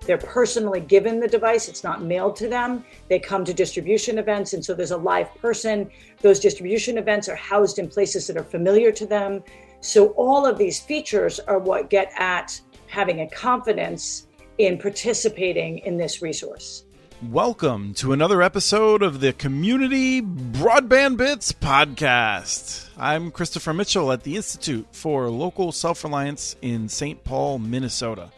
They're personally given the device. It's not mailed to them. They come to distribution events, and so there's a live person. Those distribution events are housed in places that are familiar to them. So all of these features are what get at having a confidence in participating in this resource. Welcome to another episode of the Community Broadband Bits podcast. I'm Christopher Mitchell at the Institute for Local Self-Reliance in St. Paul, Minnesota.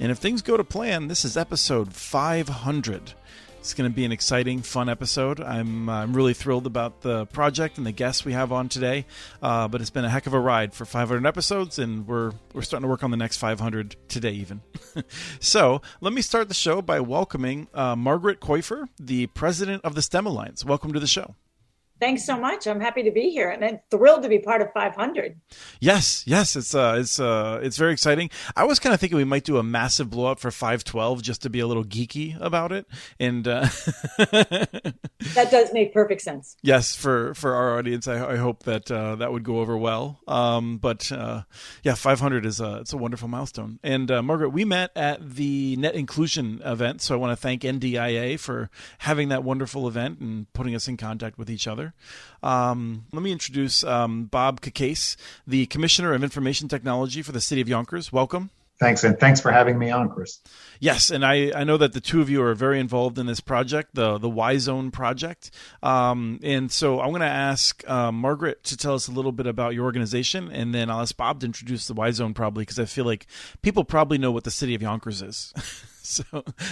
And if things go to plan, this is episode 500. It's going to be an exciting, fun episode. I'm really thrilled about the project and the guests we have on today. But it's been a heck of a ride for 500 episodes, and we're starting to work on the next 500 today even. So let me start the show by welcoming Margaret Koifer, the president of the Self-Reliance. Welcome to the show. Thanks so much. I'm happy to be here, and I'm thrilled to be part of 500. Yes, it's very exciting. I was kind of thinking we might do a massive blowout for 512 just to be a little geeky about it, and that does make perfect sense. Yes, for our audience, I hope that that would go over well. But 500 it's a wonderful milestone. And Margaret, we met at the Net Inclusion event, so I want to thank NDIA for having that wonderful event and putting us in contact with each other. Let me introduce Bob Cacase, the Commissioner of Information Technology for the City of Yonkers. Welcome. Thanks, and thanks for having me on, Chris. Yes, and I know that the two of you are very involved in this project, the Y-Zone project. And so I'm going to ask Margaret to tell us a little bit about your organization, and then I'll ask Bob to introduce the Y-Zone probably, because I feel like people probably know what the City of Yonkers is. So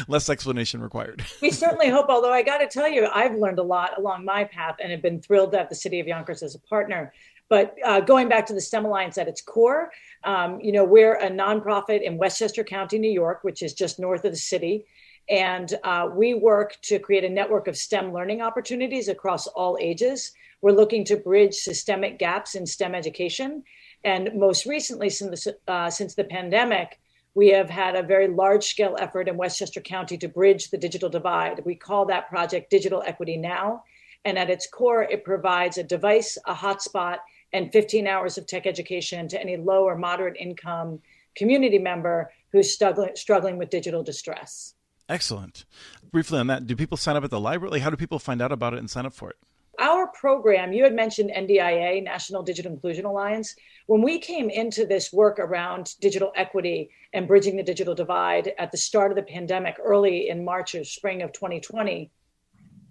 less explanation required. We certainly hope, although I got to tell you, I've learned a lot along my path and have been thrilled to have the City of Yonkers as a partner. But going back to the Self-Reliance at its core, we're a nonprofit in Westchester County, New York, which is just north of the city. And we work to create a network of STEM learning opportunities across all ages. We're looking to bridge systemic gaps in STEM education. And most recently, since the pandemic, we have had a very large-scale effort in Westchester County to bridge the digital divide. We call that project Digital Equity Now. And at its core, it provides a device, a hotspot, and 15 hours of tech education to any low or moderate income community member who's struggling with digital distress. Excellent. Briefly on that, do people sign up at the library? Like, how do people find out about it and sign up for it? Our program, you had mentioned NDIA, National Digital Inclusion Alliance. When we came into this work around digital equity and bridging the digital divide at the start of the pandemic, early in March or spring of 2020,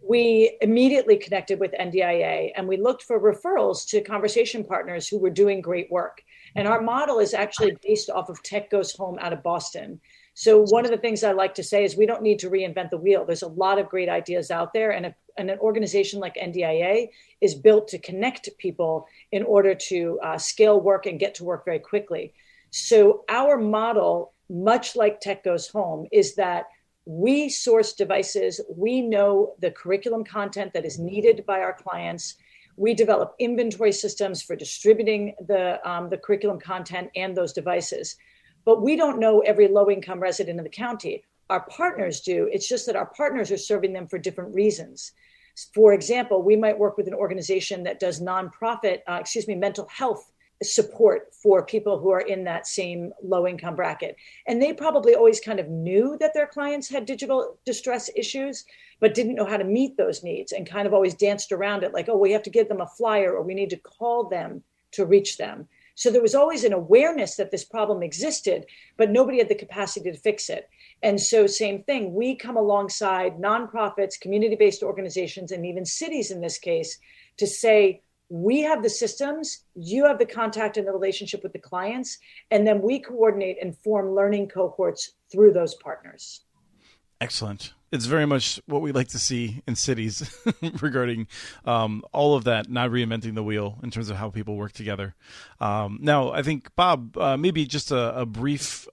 we immediately connected with NDIA and we looked for referrals to conversation partners who were doing great work. And our model is actually based off of Tech Goes Home out of Boston. So one of the things I like to say is we don't need to reinvent the wheel. There's a lot of great ideas out there. And an organization like NDIA is built to connect people in order to scale work and get to work very quickly. So our model, much like Tech Goes Home, is that we source devices. We know the curriculum content that is needed by our clients. We develop inventory systems for distributing the curriculum content and those devices. But we don't know every low-income resident in the county. Our partners do. It's just that our partners are serving them for different reasons. For example, we might work with an organization that does mental health support for people who are in that same low-income bracket. And they probably always kind of knew that their clients had digital distress issues, but didn't know how to meet those needs and kind of always danced around it like, oh, we have to give them a flyer or we need to call them to reach them. So there was always an awareness that this problem existed, but nobody had the capacity to fix it. And so same thing, we come alongside nonprofits, community-based organizations, and even cities in this case to say, we have the systems, you have the contact and the relationship with the clients, and then we coordinate and form learning cohorts through those partners. Excellent. It's very much what we like to see in cities regarding all of that, not reinventing the wheel in terms of how people work together. Now, I think, Bob, maybe just a brief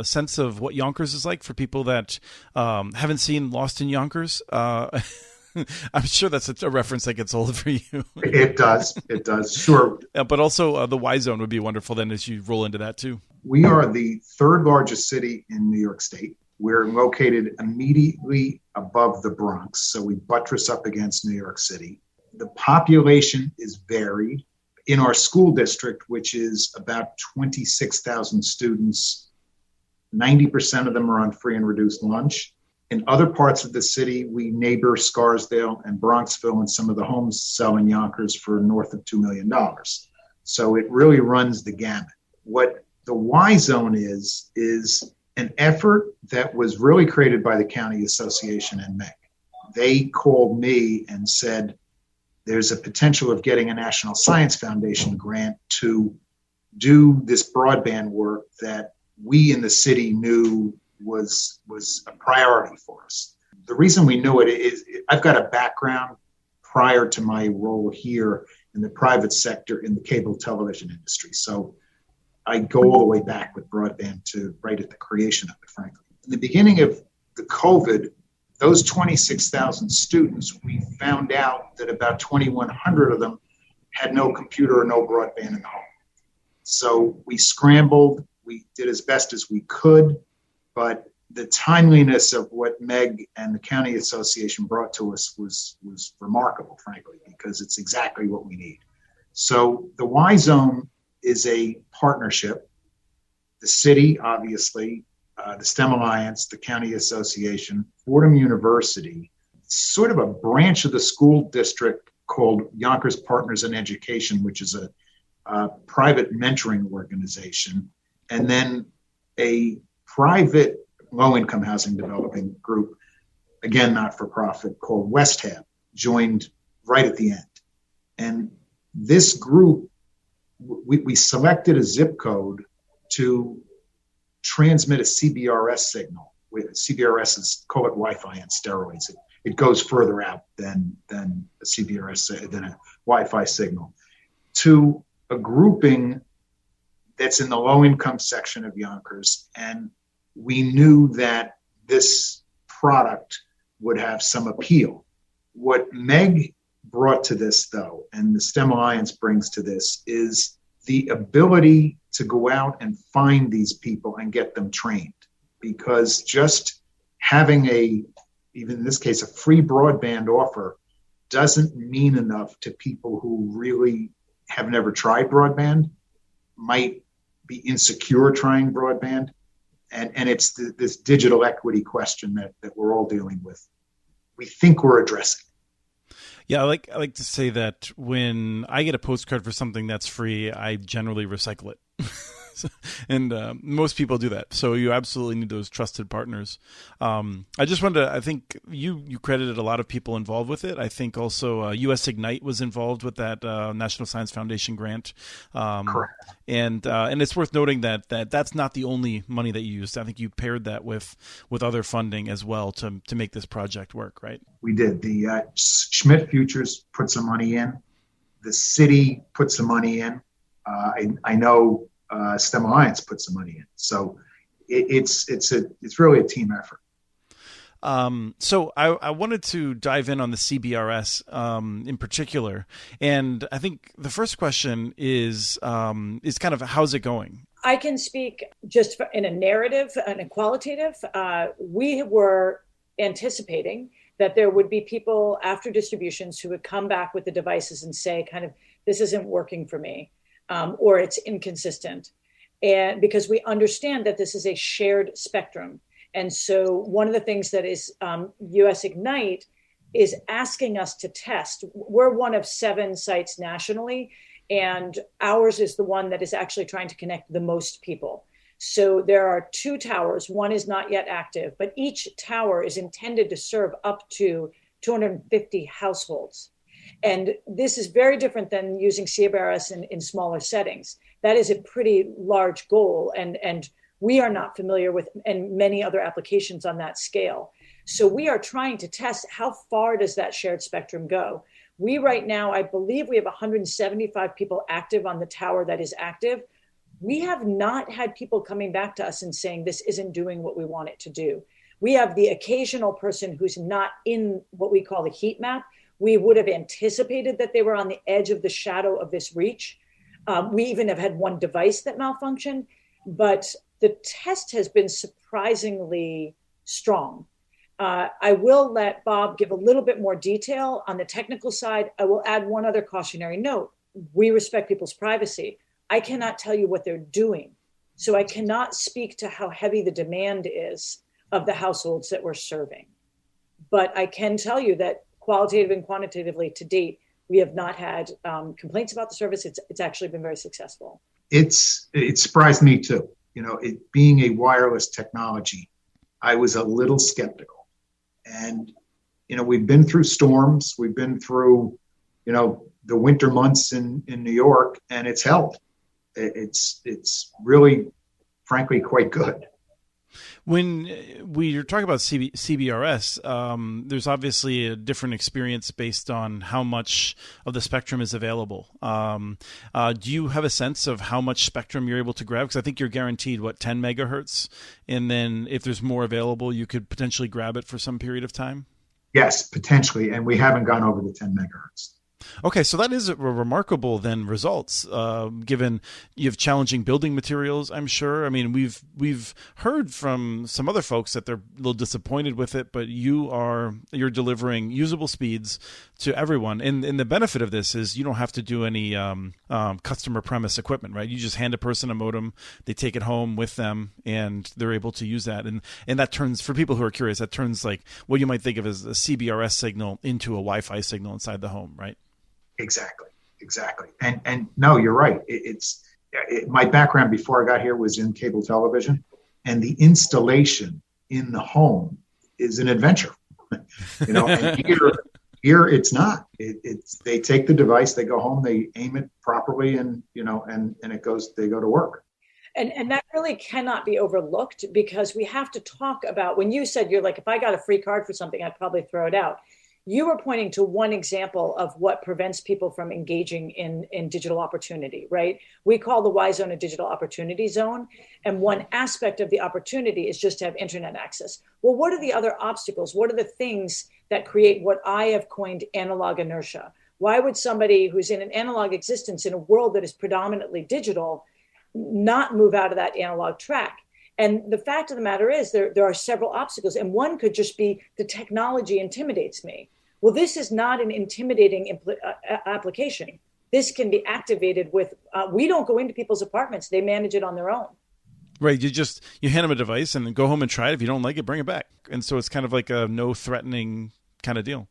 sense of what Yonkers is like for people that haven't seen Lost in Yonkers. I'm sure that's a reference that gets old for you. It does. Sure. But also the Y-Zone would be wonderful then as you roll into that too. We are the third largest city in New York State. We're located immediately above the Bronx, so we buttress up against New York City. The population is varied. In our school district, which is about 26,000 students, 90% of them are on free and reduced lunch. In other parts of the city, we neighbor Scarsdale and Bronxville, and some of the homes sell in Yonkers for north of $2 million. So it really runs the gamut. What the Y Zone is an effort that was really created by the County Association and MEG. They called me and said, there's a potential of getting a National Science Foundation grant to do this broadband work that we in the city knew was a priority for us. The reason we knew it is I've got a background prior to my role here in the private sector in the cable television industry. So I go all the way back with broadband to right at the creation of it, frankly. In the beginning of the COVID, those 26,000 students, we found out that about 2,100 of them had no computer or no broadband in the home. So we scrambled, we did as best as we could, but the timeliness of what MEG and the County Association brought to us was remarkable, frankly, because it's exactly what we need. So the Y Zone is a partnership. The city, obviously, the STEM Alliance, the County Association, Fordham University, sort of a branch of the school district called Yonkers Partners in Education, which is a private mentoring organization, and then a private low-income housing developing group, again, not-for-profit, called West Hab, joined right at the end. And this group, we selected a zip code to transmit a CBRS signal. CBRS is, call it Wi-Fi on steroids. It goes further out than a CBRS, than a Wi-Fi signal, to a grouping that's in the low-income section of Yonkers. And we knew that this product would have some appeal. What MEG brought to this, though, and the STEM Alliance brings to this, is the ability to go out and find these people and get them trained. Because just having even in this case, a free broadband offer doesn't mean enough to people who really have never tried broadband, might be insecure trying broadband. And it's this digital equity question that we're all dealing with. We think we're addressing. Yeah, I like to say that when I get a postcard for something that's free, I generally recycle it. And most people do that. So you absolutely need those trusted partners. I just wanted to, I think you credited a lot of people involved with it. I think also US Ignite was involved with that National Science Foundation grant. Correct. And it's worth noting that's not the only money that you used. I think you paired that with other funding as well to make this project work, right? We did. The Schmidt Futures put some money in. The city put some money in. I know STEM Alliance put some money in. So it's really a team effort. So I wanted to dive in on the CBRS in particular, and I think the first question is kind of how's it going? I can speak just in a narrative and a qualitative. We were anticipating that there would be people after distributions who would come back with the devices and say, kind of, this isn't working for me, or it's inconsistent. And because we understand that this is a shared spectrum. And so one of the things that is US Ignite is asking us to test. We're one of 7 sites nationally, and ours is the one that is actually trying to connect the most people. So there are 2 towers. One is not yet active, but each tower is intended to serve up to 250 households. And this is very different than using CBRS in smaller settings. That is a pretty large goal. And we are not familiar with and many other applications on that scale. So we are trying to test how far does that shared spectrum go. We right now, I believe we have 175 people active on the tower that is active. We have not had people coming back to us and saying this isn't doing what we want it to do. We have the occasional person who's not in what we call the heat map. We would have anticipated that they were on the edge of the shadow of this reach. We even have had one device that malfunctioned, but the test has been surprisingly strong. I will let Bob give a little bit more detail on the technical side. I will add one other cautionary note. We respect people's privacy. I cannot tell you what they're doing So I cannot speak to how heavy the demand is of the households that we're serving. But I can tell you that qualitative and quantitatively to date, we have not had complaints about the service. It's actually been very successful. It surprised me too. It being a wireless technology, I was a little skeptical. And, we've been through storms. We've been through, the winter months in New York, and it's held. It's really, frankly, quite good. When we're talking about CBRS, there's obviously a different experience based on how much of the spectrum is available. Do you have a sense of how much spectrum you're able to grab? Because I think you're guaranteed, 10 megahertz? And then if there's more available, you could potentially grab it for some period of time? Yes, potentially. And we haven't gone over the 10 megahertz. Okay, so that is a remarkable then results, given you have challenging building materials, I'm sure. I mean, we've heard from some other folks that they're a little disappointed with it, but you're delivering usable speeds to everyone. And the benefit of this is you don't have to do any customer premise equipment, right? You just hand a person a modem, they take it home with them, and they're able to use that. And that turns, for people who are curious, that turns like what you might think of as a CBRS signal into a Wi-Fi signal inside the home, right? Exactly. And no, you're right. My background before I got here was in cable television, and the installation in the home is an adventure. And here it's not. They take the device, they go home, they aim it properly, and they go to work. And that really cannot be overlooked, because we have to talk about, when you said, you're like, if I got a free card for something, I'd probably throw it out. You were pointing to one example of what prevents people from engaging in digital opportunity, right? We call the Y zone a digital opportunity zone. And one aspect of the opportunity is just to have internet access. Well, what are the other obstacles? What are the things that create what I have coined analog inertia? Why would somebody who's in an analog existence in a world that is predominantly digital not move out of that analog track? And the fact of the matter is there are several obstacles, and one could just be the technology intimidates me. Well, this is not an intimidating application. This can be activated with, we don't go into people's apartments. They manage it on their own. Right. You hand them a device and then go home and try it. If you don't like it, bring it back. And so it's kind of like a no threatening kind of deal.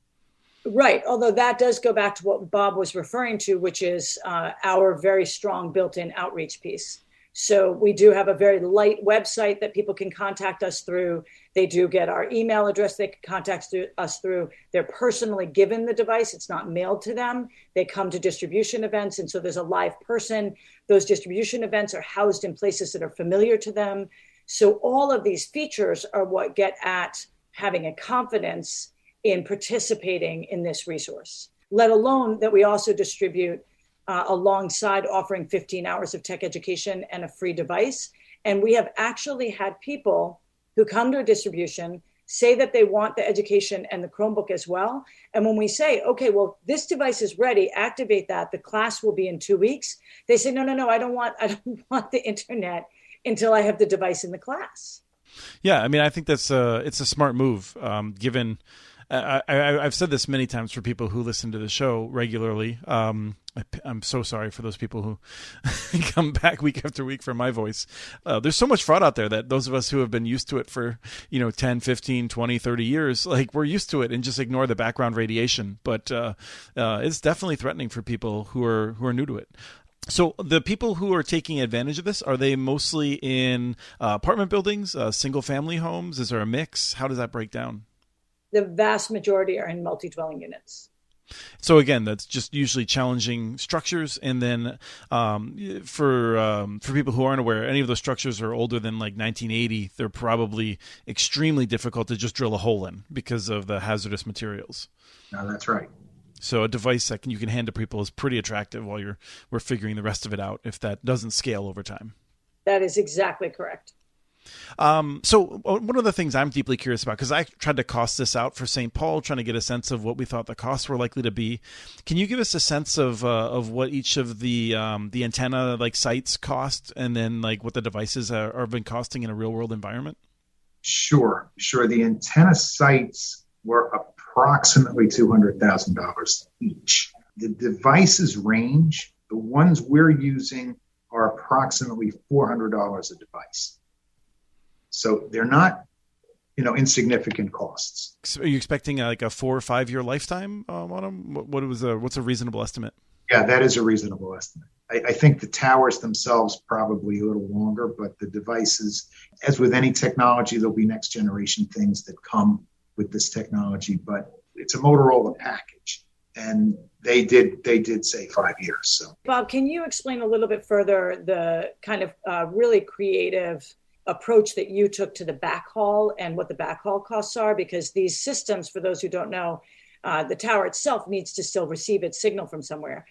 Right. Although that does go back to what Bob was referring to, which is our very strong built-in outreach piece. So we do have a very light website that people can contact us through. They do get our email address they can contact us through. They're personally given the device. It's not mailed to them. They come to distribution events, and so there's a live person. Those distribution events are housed in places that are familiar to them. So all of these features are what get at having a confidence in participating in this resource, let alone that we also distribute alongside offering 15 hours of tech education and a free device. And we have actually had people who come to a distribution say that they want the education and the Chromebook as well. And when we say, okay, well, this device is ready, activate that, the class will be in 2 weeks. They say, no, I don't want the internet until I have the device in the class. Yeah, I mean, I think it's a smart move, given I've said this many times for people who listen to the show regularly. I'm so sorry for those people who come back week after week for my voice. There's so much fraud out there that those of us who have been used to it for, 10, 15, 20, 30 years, like we're used to it and just ignore the background radiation. But it's definitely threatening for people who are new to it. So the people who are taking advantage of this, are they mostly in apartment buildings, single family homes? Is there a mix? How does that break down? The vast majority are in multi-dwelling units. So again, that's just usually challenging structures. And then for people who aren't aware, any of those structures are older than like 1980. They're probably extremely difficult to just drill a hole in because of the hazardous materials. No, that's right. So a device that you can hand to people is pretty attractive while we're figuring the rest of it out, if that doesn't scale over time. That is exactly correct. So one of the things I'm deeply curious about, because I tried to cost this out for St. Paul, trying to get a sense of what we thought the costs were likely to be. Can you give us a sense of what each of the antenna sites cost, and then what the devices are been costing in a real world environment? Sure. The antenna sites were approximately $200,000 each. The devices range. The ones we're using are approximately $400 a device. So they're not, insignificant costs. Are you expecting like a 4 or 5 year lifetime on them? What's a reasonable estimate? Yeah, that is a reasonable estimate. I think the towers themselves probably a little longer, but the devices, as with any technology, there'll be next generation things that come with this technology, but it's a Motorola package. And they did say 5 years. So, Bob, can you explain a little bit further the kind of really creative approach that you took to the backhaul and what the backhaul costs are? Because these systems, for those who don't know, the tower itself needs to still receive its signal from somewhere.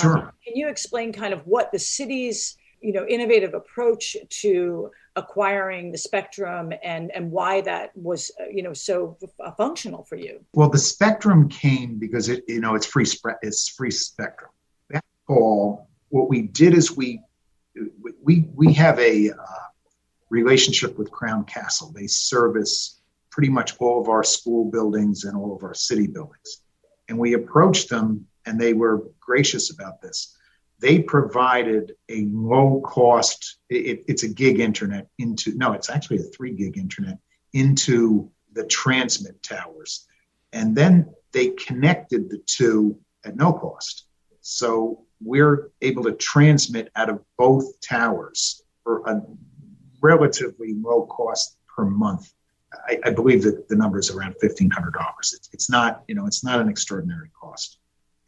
Sure. Can you explain kind of what the city's innovative approach to acquiring the spectrum and why that was so functional for you? Well, the spectrum came because it's free spectrum. Backhaul, what we did is we have a relationship with Crown Castle. They service pretty much all of our school buildings and all of our city buildings. And we approached them and they were gracious about this. They provided a low cost, it's a gig internet it's actually a 3 gig internet into the transmit towers. And then they connected the two at no cost. So we're able to transmit out of both towers for a relatively low cost per month. I believe that the number is around $1,500. It's not an extraordinary cost.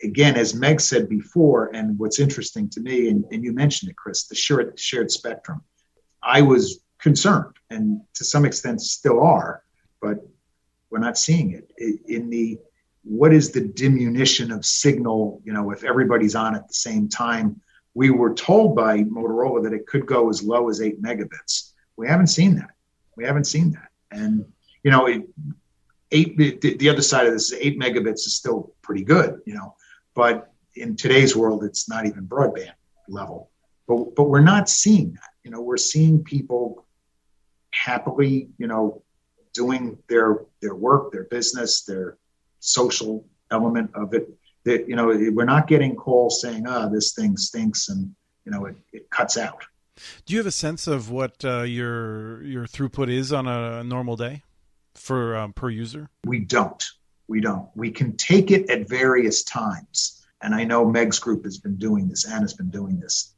Again, as Meg said before, and what's interesting to me, and you mentioned it, Chris, the shared spectrum. I was concerned, and to some extent still are, but we're not seeing it. What is the diminution of signal, if everybody's on at the same time? We were told by Motorola that it could go as low as 8 megabits. We haven't seen that. And, the other side of this is 8 megabits is still pretty good, but in today's world, it's not even broadband level. But we're not seeing that. We're seeing people happily, doing their work, their business, their social element of it. That we're not getting calls saying, this thing stinks, and it cuts out. Do you have a sense of what your throughput is on a normal day for per user? We don't. We can take it at various times. And I know Meg's group has been doing this, Anna's been doing this.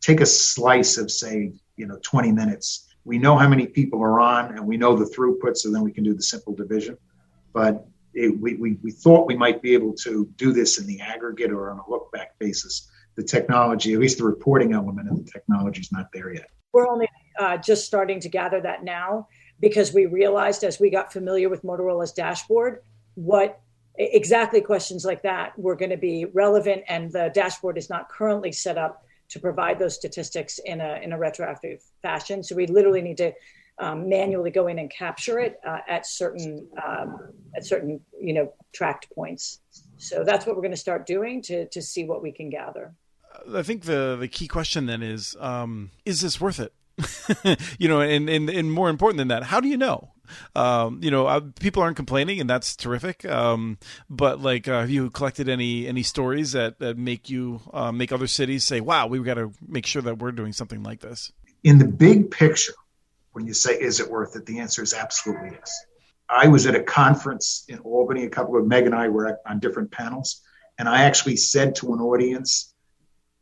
Take a slice of, say, 20 minutes. We know how many people are on, and we know the throughput, so then we can do the simple division. But we thought we might be able to do this in the aggregate or on a look-back basis. The technology, at least the reporting element of the technology, is not there yet. We're only just starting to gather that now, because we realized as we got familiar with Motorola's dashboard, what exactly questions like that were going to be relevant, and the dashboard is not currently set up to provide those statistics in a retroactive fashion. So we literally need to manually go in and capture it at certain tracked points. So that's what we're going to start doing to see what we can gather. I think the key question then is this worth it? And more important than that, how do you know? People aren't complaining, and that's terrific. But have you collected any stories that make you make other cities say, wow, we've got to make sure that we're doing something like this? In the big picture, when you say, is it worth it? The answer is absolutely yes. I was at a conference in Albany. Meg and I were on different panels. And I actually said to an audience,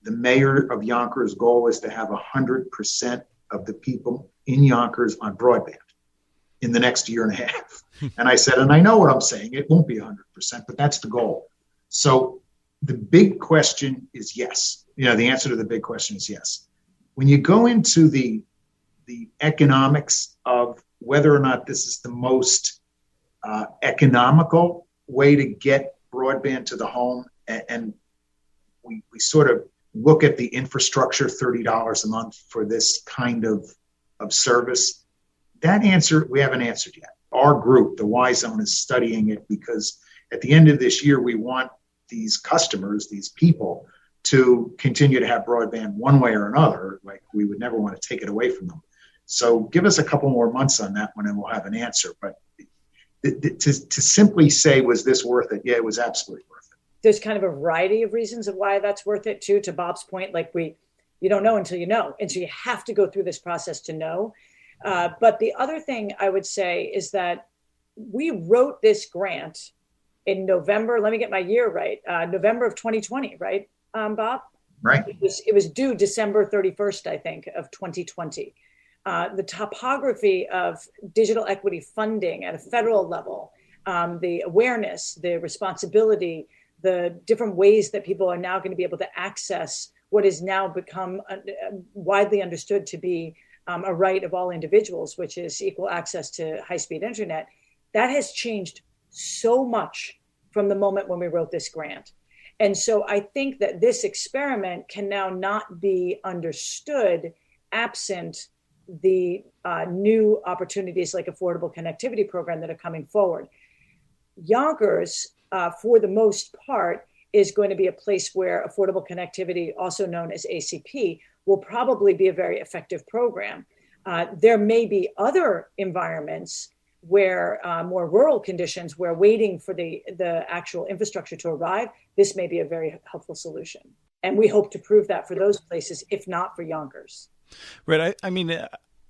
the mayor of Yonkers' goal is to have 100% of the people in Yonkers on broadband in the next year and a half. And I said, and I know what I'm saying, it won't be 100%, but that's the goal. So the big question is yes. The answer to the big question is yes. When you go into the economics of whether or not this is the most economical way to get broadband to the home, and we sort of look at the infrastructure, $30 a month for this kind of service, that answer we haven't answered yet. Our group, the Y Zone, is studying it because at the end of this year, we want these customers, these people, to continue to have broadband one way or another. Like, we would never want to take it away from them. So give us a couple more months on that one and we'll have an answer. But to simply say, was this worth it? Yeah, it was absolutely worth it. There's kind of a variety of reasons of why that's worth it too. To Bob's point, You don't know until you know. And so you have to go through this process to know. But the other thing I would say is that we wrote this grant in November. Let me get my year right. November of 2020, right, Bob? Right. It was due December 31st, I think, of 2020. The topography of digital equity funding at a federal level, the awareness, the responsibility, the different ways that people are now going to be able to access what has now become widely understood to be a right of all individuals, which is equal access to high-speed internet. That has changed so much from the moment when we wrote this grant. And so I think that this experiment can now not be understood absent the new opportunities like Affordable Connectivity Program that are coming forward. Yonkers, for the most part, is going to be a place where affordable connectivity, also known as ACP, will probably be a very effective program. There may be other environments where more rural conditions, where waiting for the actual infrastructure to arrive, this may be a very helpful solution. And we hope to prove that for those places, if not for Yonkers. Right. I mean,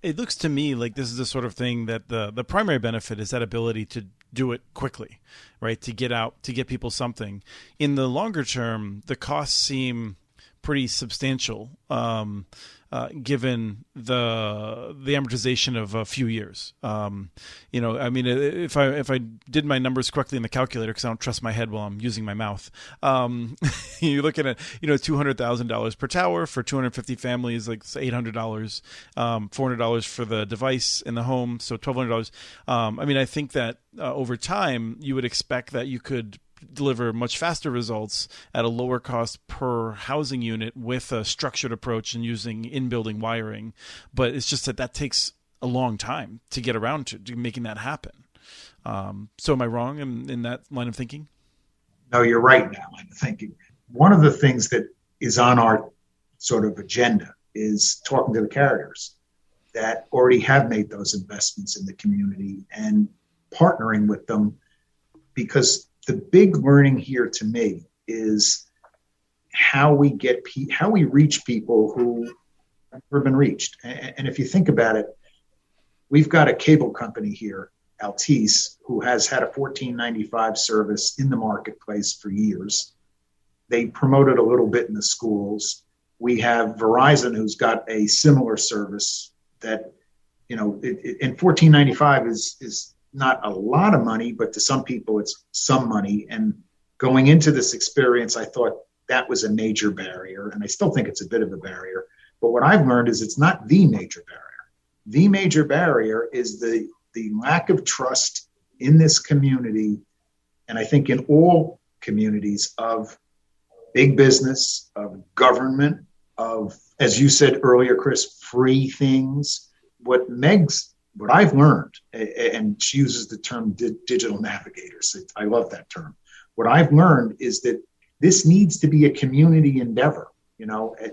it looks to me like this is the sort of thing that the primary benefit is that ability to do it quickly, right? To get out, to get people something. In the longer term, the costs seem pretty substantial, given the amortization of a few years. I mean, if I did my numbers correctly in the calculator, because I don't trust my head while I'm using my mouth, you're looking at $200,000 per tower for 250 families, like $800, $400 for the device in the home, so $1,200. I mean, I think that over time you would expect that you could deliver much faster results at a lower cost per housing unit with a structured approach and using in-building wiring. But it's just that takes a long time to get around to making that happen. So am I wrong in that line of thinking? No, you're right in that line of thinking. One of the things that is on our sort of agenda is talking to the carriers that already have made those investments in the community and partnering with them, because the big learning here to me is how we reach people who have never been reached. And if you think about it, we've got a cable company here, Altice, who has had a $14.95 service in the marketplace for years. They promote it a little bit in the schools. We have Verizon, who's got a similar service that, and $14.95 is not a lot of money, but to some people it's some money. And going into this experience, I thought that was a major barrier, and I still think it's a bit of a barrier. But what I've learned is it's not the major barrier. The major barrier is the lack of trust in this community, and I think in all communities, of big business, of government, of, as you said earlier, Chris, free things. What I've learned, and she uses the term digital navigators. I love that term. What I've learned is that this needs to be a community endeavor,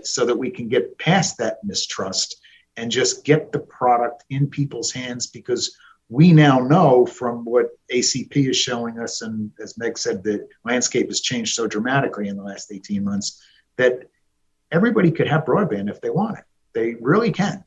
so that we can get past that mistrust and just get the product in people's hands, because we now know from what ACP is showing us, and as Meg said, the landscape has changed so dramatically in the last 18 months, that everybody could have broadband if they want it. They really can.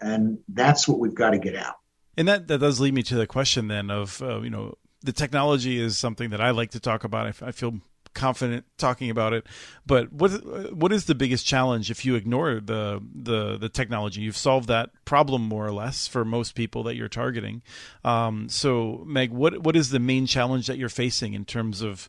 And that's what we've got to get out. And that does lead me to the question then of, the technology is something that I like to talk about. I feel confident talking about it. But what is the biggest challenge if you ignore the technology? You've solved that problem more or less for most people that you're targeting. So Meg, what is the main challenge that you're facing in terms of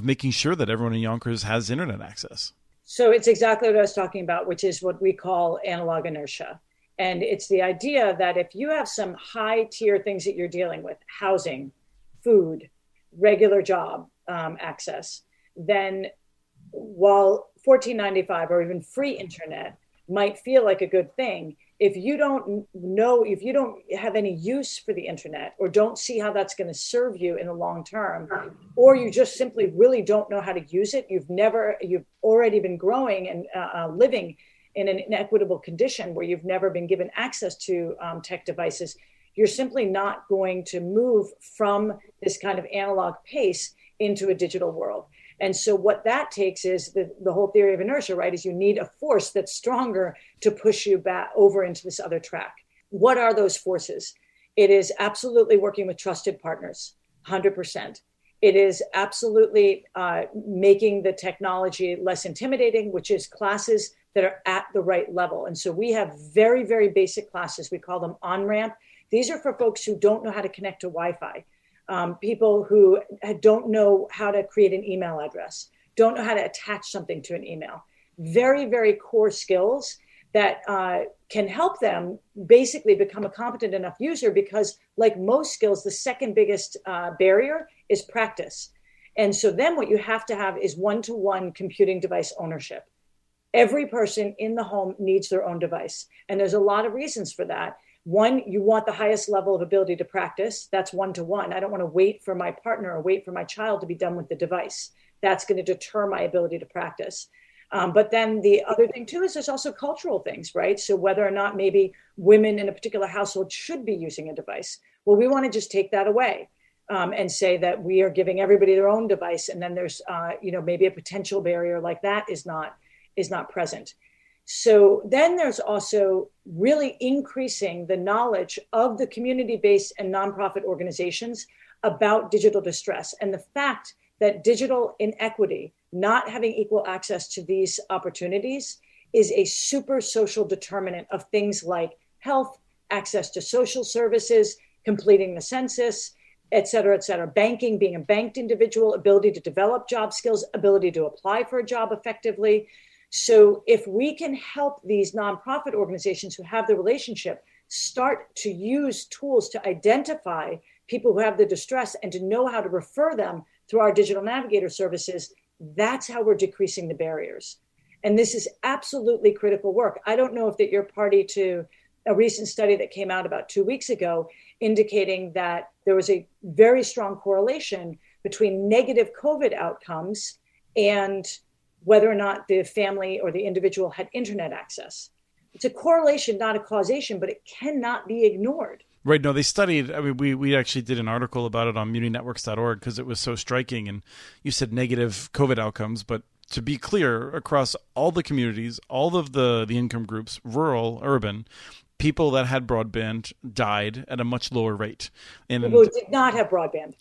making sure that everyone in Yonkers has internet access? So it's exactly what I was talking about, which is what we call analog inertia. And it's the idea that if you have some high tier things that you're dealing with, housing, food, regular job access, then while $14.95 or even free internet might feel like a good thing, if you don't have any use for the internet, or don't see how that's going to serve you in the long term, or you just simply really don't know how to use it, you've already been growing and living in an inequitable condition where you've never been given access to tech devices, you're simply not going to move from this kind of analog pace into a digital world. And so what that takes is the whole theory of inertia, right? Is you need a force that's stronger to push you back over into this other track. What are those forces? It is absolutely working with trusted partners, 100%. It is absolutely making the technology less intimidating, which is classes that are at the right level. And so we have very, very basic classes. We call them on-ramp. These are for folks who don't know how to connect to Wi-Fi. People who don't know how to create an email address, don't know how to attach something to an email. Very, very core skills that can help them basically become a competent enough user, because like most skills, the second biggest barrier is practice. And so then what you have to have is one-to-one computing device ownership. Every person in the home needs their own device. And there's a lot of reasons for that. One, you want the highest level of ability to practice. That's one-to-one. I don't want to wait for my partner or wait for my child to be done with the device. That's going to deter my ability to practice. But then the other thing too is there's also cultural things, right? So whether or not maybe women in a particular household should be using a device. Well, we want to just take that away and say that we are giving everybody their own device. And then there's, maybe a potential barrier like that is not present. So then there's also really increasing the knowledge of the community-based and nonprofit organizations about digital distress and the fact that digital inequity, not having equal access to these opportunities, is a super social determinant of things like health, access to social services, completing the census, et cetera, banking, being a banked individual, ability to develop job skills, ability to apply for a job effectively. So if we can help these nonprofit organizations who have the relationship start to use tools to identify people who have the distress and to know how to refer them through our digital navigator services, that's how we're decreasing the barriers. And this is absolutely critical work. I don't know if that you're party to a recent study that came out about 2 weeks ago indicating that there was a very strong correlation between negative COVID outcomes and whether or not the family or the individual had internet access. It's a correlation, not a causation, but it cannot be ignored. Right. No, they studied. I mean, we actually did an article about it on muninetworks.org because it was so striking. And you said negative COVID outcomes, but to be clear, across all the communities, all of the income groups, rural, urban, people that had broadband died at a much lower rate. And people who did not have broadband.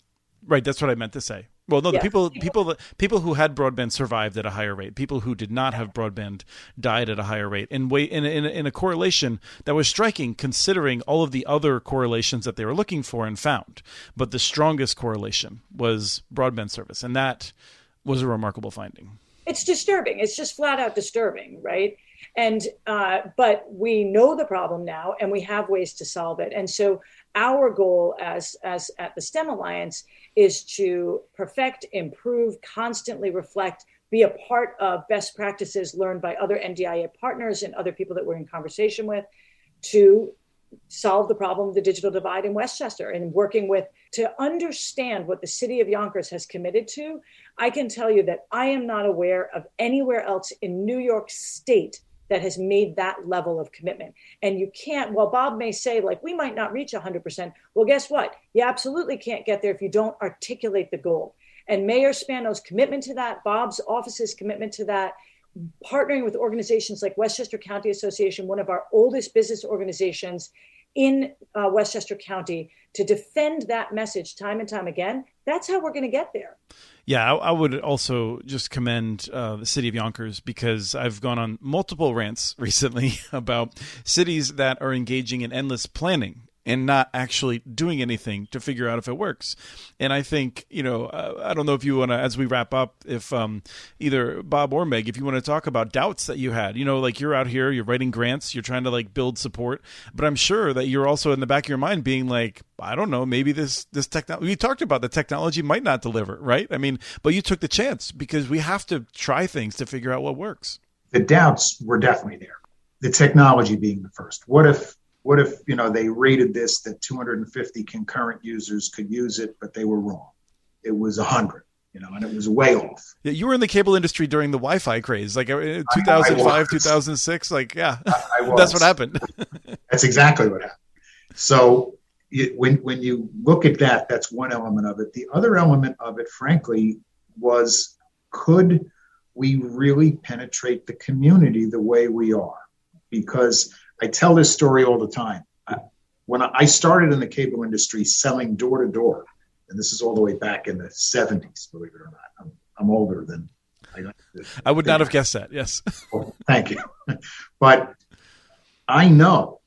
Right. That's what I meant to say. Well, no, the people who had broadband survived at a higher rate. People who did not have broadband died at a higher rate. And in a correlation that was striking, considering all of the other correlations that they were looking for and found. But the strongest correlation was broadband service, and that was a remarkable finding. It's disturbing. It's just flat out disturbing, right? And but we know the problem now, and we have ways to solve it. And so our goal as at the STEM Alliance is to perfect, improve, constantly reflect, be a part of best practices learned by other NDIA partners and other people that we're in conversation with to solve the problem of the digital divide in Westchester, and working with to understand what the city of Yonkers has committed to. I can tell you that I am not aware of anywhere else in New York State that has made that level of commitment. And you can't, while Bob may say, like, we might not reach 100%. Well, guess what? You absolutely can't get there if you don't articulate the goal. And Mayor Spano's commitment to that, Bob's office's commitment to that, partnering with organizations like Westchester County Association, one of our oldest business organizations in Westchester County, to defend that message time and time again, that's how we're going to get there. Yeah, I would also just commend the city of Yonkers, because I've gone on multiple rants recently about cities that are engaging in endless planning and not actually doing anything to figure out if it works. And I think, I don't know if you want to, as we wrap up, if either Bob or Meg, if you want to talk about doubts that you had, like you're out here, you're writing grants, you're trying to like build support, but I'm sure that you're also in the back of your mind being like, I don't know, maybe this technology, we talked about the technology might not deliver, right? I mean, but you took the chance because we have to try things to figure out what works. The doubts were definitely there. The technology being the first. What if they rated this that 250 concurrent users could use it, but they were wrong? It was 100, and it was way off. Yeah, you were in the cable industry during the Wi-Fi craze, like 2005, 2006. Like, yeah, that's what happened. That's exactly what happened. So when you look at that, that's one element of it. The other element of it, frankly, was could we really penetrate the community the way we are? Because I tell this story all the time. When I started in the cable industry selling door to door, and this is all the way back in the 70s, believe it or not. I'm older than I would not have guessed that. Yes. Well, thank you. But I know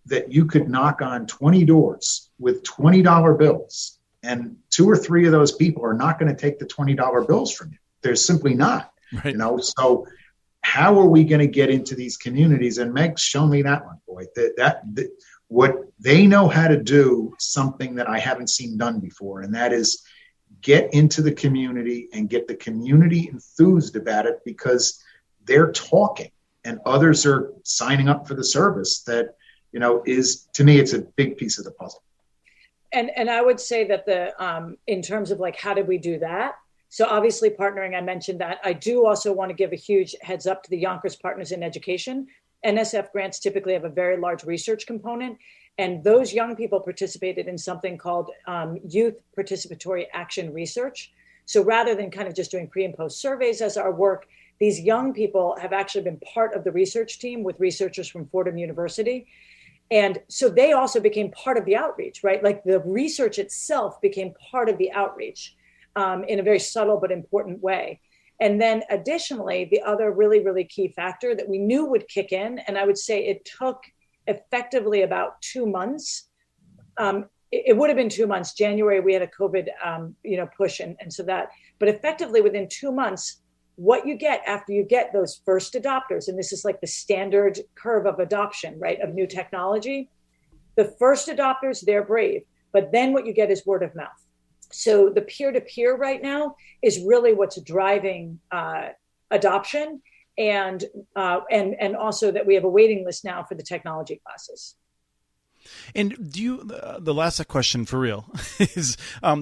that you could knock on 20 doors with $20 bills, and 2 or 3 of those people are not going to take the $20 bills from you. They're simply not. Right. So how are we going to get into these communities? And Meg's shown me that one, boy. That what they know how to do, something that I haven't seen done before, and that is get into the community and get the community enthused about it, because they're talking and others are signing up for the service that, is, to me, it's a big piece of the puzzle. And I would say that in terms of like, how did we do that? So obviously partnering, I mentioned that. I do also want to give a huge heads up to the Yonkers Partners in Education. NSF grants typically have a very large research component, and those young people participated in something called Youth Participatory Action Research. So rather than kind of just doing pre and post surveys as our work, these young people have actually been part of the research team with researchers from Fordham University. And so they also became part of the outreach, right? Like the research itself became part of the outreach in a very subtle but important way. And then additionally, the other really, really key factor that we knew would kick in, and I would say it took effectively about 2 months. It would have been 2 months. January, we had a COVID, push. And so that, but effectively within 2 months, what you get after you get those first adopters, and this is like the standard curve of adoption, right, of new technology, the first adopters, they're brave, but then what you get is word of mouth. So the peer-to-peer right now is really what's driving adoption, and also that we have a waiting list now for the technology classes. And do you, the last question for real is,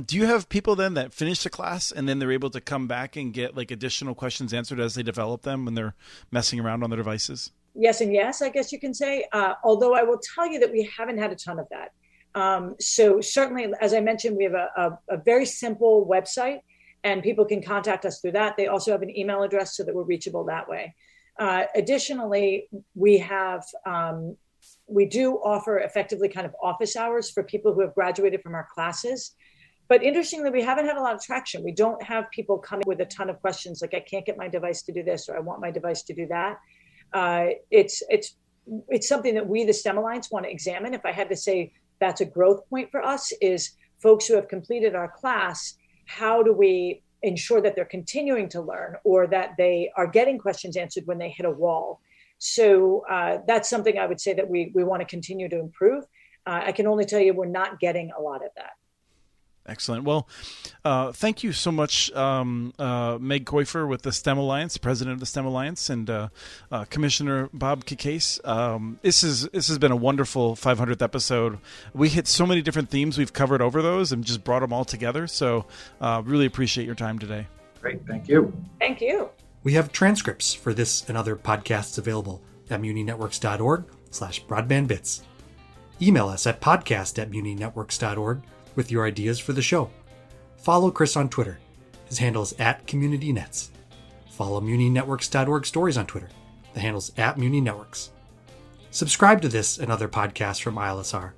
do you have people then that finish the class and then they're able to come back and get like additional questions answered as they develop them when they're messing around on their devices? Yes and yes, I guess you can say, although I will tell you that we haven't had a ton of that. So certainly, as I mentioned, we have a very simple website, and people can contact us through that. They also have an email address so that we're reachable that way. Additionally, we do offer effectively kind of office hours for people who have graduated from our classes. But interestingly, we haven't had a lot of traction. We don't have people coming with a ton of questions like, I can't get my device to do this, or I want my device to do that. It's something that we, the STEM Alliance, want to examine. If I had to say that's a growth point for us, is folks who have completed our class, how do we ensure that they're continuing to learn, or that they are getting questions answered when they hit a wall? So that's something I would say that we want to continue to improve. I can only tell you we're not getting a lot of that. Excellent. Well, thank you so much, Meg Koifer with the STEM Alliance, president of the STEM Alliance, and Commissioner Bob Kikase. This has been a wonderful 500th episode. We hit so many different themes. We've covered over those and just brought them all together. So really appreciate your time today. Great. Thank you. Thank you. We have transcripts for this and other podcasts available at muninetworks.org/broadbandbits. Email us at podcast@muninetworks.org with your ideas for the show. Follow Chris on Twitter. His handle is @CommunityNets. Follow muninetworks.org stories on Twitter. The handle's @muninetworks. Subscribe to this and other podcasts from ILSR,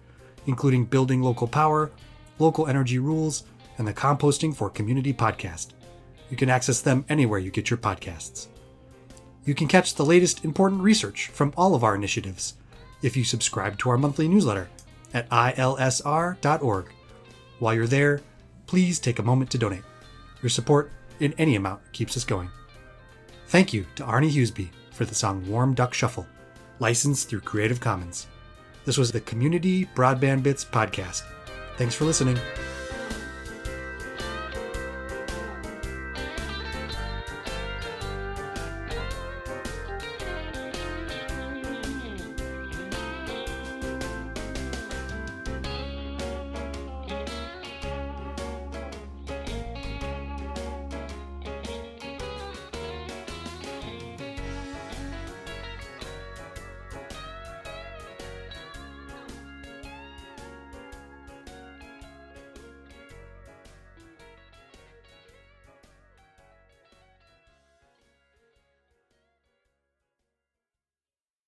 including Building Local Power, Local Energy Rules, and the Composting for Community podcast. You can access them anywhere you get your podcasts. You can catch the latest important research from all of our initiatives if you subscribe to our monthly newsletter at ilsr.org. While you're there, please take a moment to donate. Your support in any amount keeps us going. Thank you to Arnie Hughesby for the song Warm Duck Shuffle, licensed through Creative Commons. This was the Community Broadband Bits podcast. Thanks for listening.